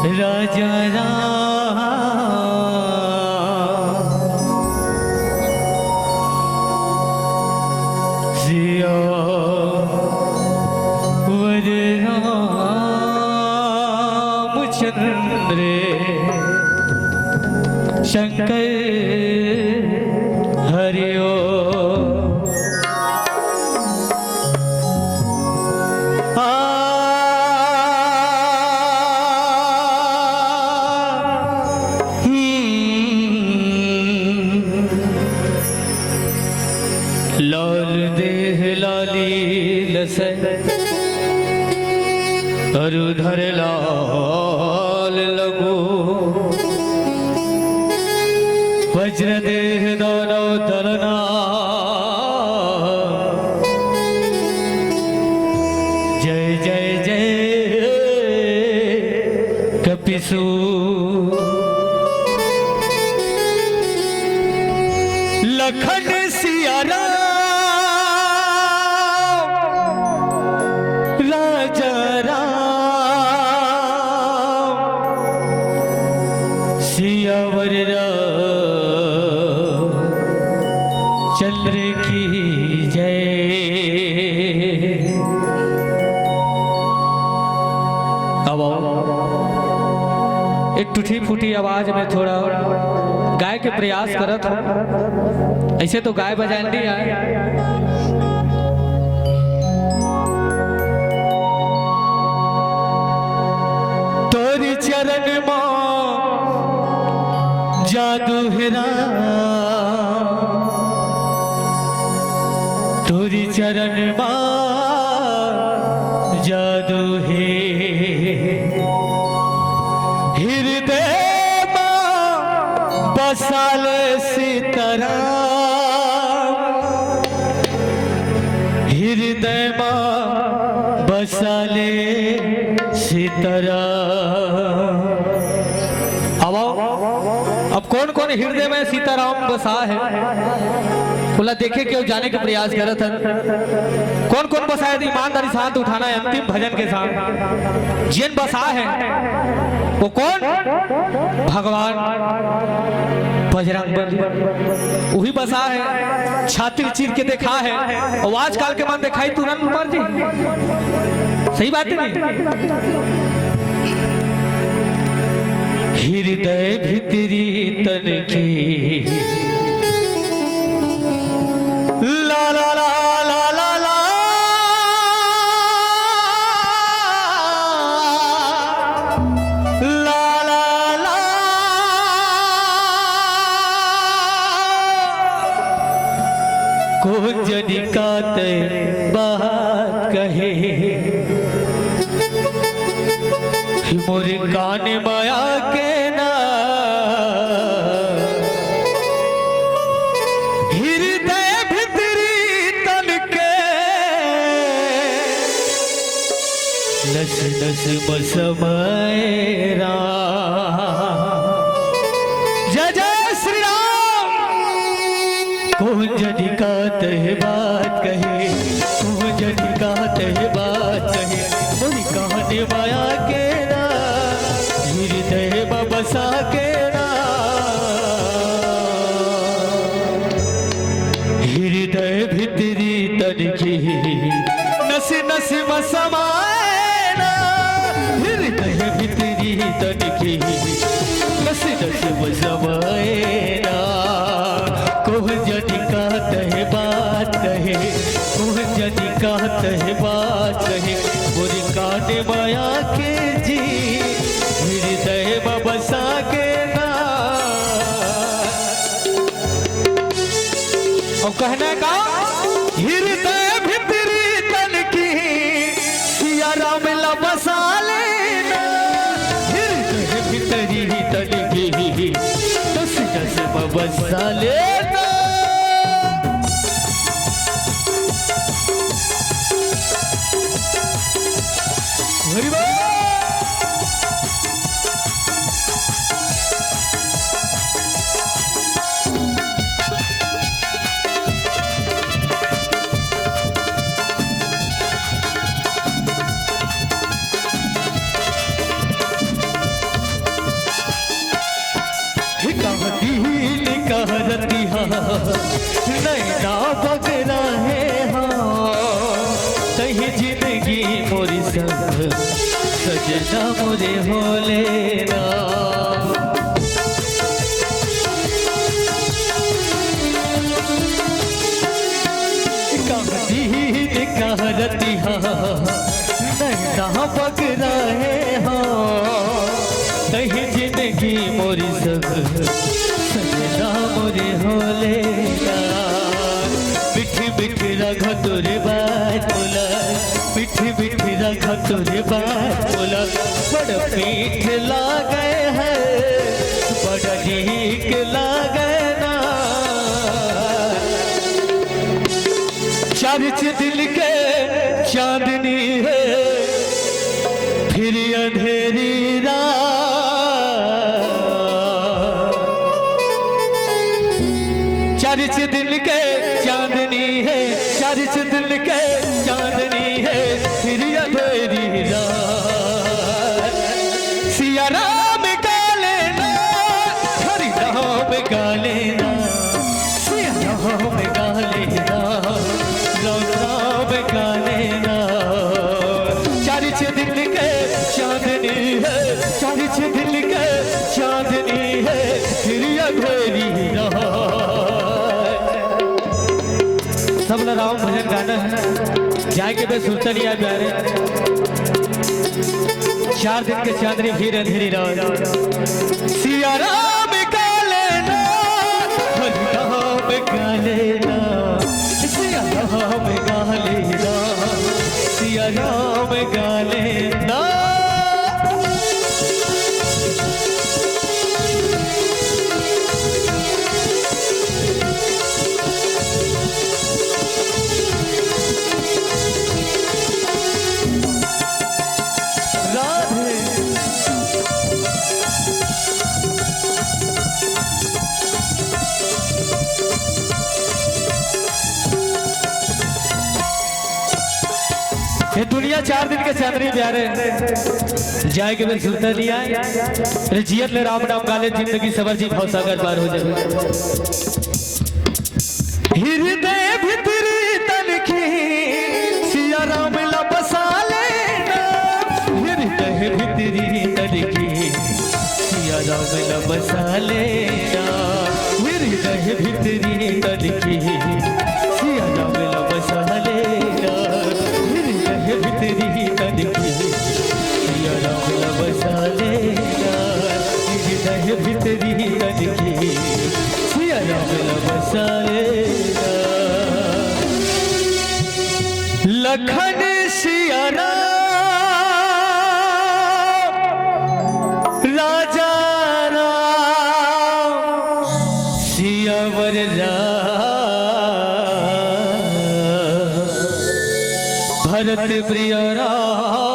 राजा राम सिया वर रामचंद्र शंकर हरिओ लाल देह लाली लसन अरुधर लाल लगो वज्र देह दानव दलना जय जय जय कपिसु लखन सिया राजा राम सियावर चंद्र की जय। अब एक टूटी फूटी आवाज में थोड़ा गाय के प्रयास करत हूं। ऐसे तो गाय बजाने नहीं आए। तोरी चरण मां जादू हेरा तोरी चरण मां जादू है हृदय बसाल सीतरा हृदय बसाले सीतरा। अब कौन कौन हृदय में सीताराम बसा है बोला देखे क्यों जाने के प्रयास कर था। कौन कौन बसा है ईमानदारी साथ उठाना है अंतिम भजन के साथ। जिन बसा है वो कौन भगवान बजरंग बली वही बसा है। छाती चीर के देखा है और आजकल के मन दिखाई तुरंत मर जी। सही बात है नहीं। हृदय भीतरी तन की ला ला ला ला ला ला ला ला ला कुछ निकाते बात कहे मोरे कान माया के ना हृदय भितरी तन के नस नस बसमयरा। जय जय श्री राम। कुंज निकात है बात कहे कुंज निकात है बात कहे मोरी कान माया के हृदय बसा के हृदय भितरी तन की नस नस बसमाना हृदय भितरी तन की नस नस बसमाना। कोह जनी कहत है बात कहे कोह जनी कहत है बात कहे मोरी कान माया के जी हृदय बसा के ना। और कहने का हृदय भितरी तन की सिया राम ला बसा लेना हृदय भितरी तन की दस दस बसा लेना। हरि बोल। नैना बगरा है हाँ तही जिंदगी मोरी सब सजना मोरे होले ना कहती हाँ नैना बगरा है हाँ तही जिंदगी मोरी सब सजना मोरे होले बिठी बिठी रखा तोरे बात बोला बिठी बिठी रखा तोरे बात बोला बड़ पीठ लागे है बड़ा ठीक लागे ना चारिच दिल के चांदनी है फिर अंधेरी रात चारिच दिल के चांदनी है चारिच दिल के चांदनी है फिर अंधेरी रात सिया राम गा लेना हरि राम गा लेना सिया राम गा लेना राम गा लेना चारिच दिल के चांदनी है चारिच दिल के चांदनी है फिर अंधेरी रात सब लोग राम भजन गाना है जाके बे सुनता नहीं है प्यारे 4 दिन के चांदनी फिर अंधेरी रात सिया राम गा लेना हरि राम गा लेना सिया राम गा लेना सिया राम गा लेना ये दुनिया 4 दिन के चांदनी प्यारे जाए के फिर सुनता नहीं आए जियत ले राम नाम गाले जिंदगी सबर जी भवसागर पार हो जाए हृदय भितरी तलखी सिया राम ला बसा लेना हृदय भितरी तलखी सिया राम ला बसा लेना हृदय भितरी तलखी सिया राम ला बसा लेना भितरी तलखी सिया राम ला बसा लेना हृदय भितरी तलखी सिया राम ला बसा लेना लखन सिया राजा राम सियावर भरत प्रिय राम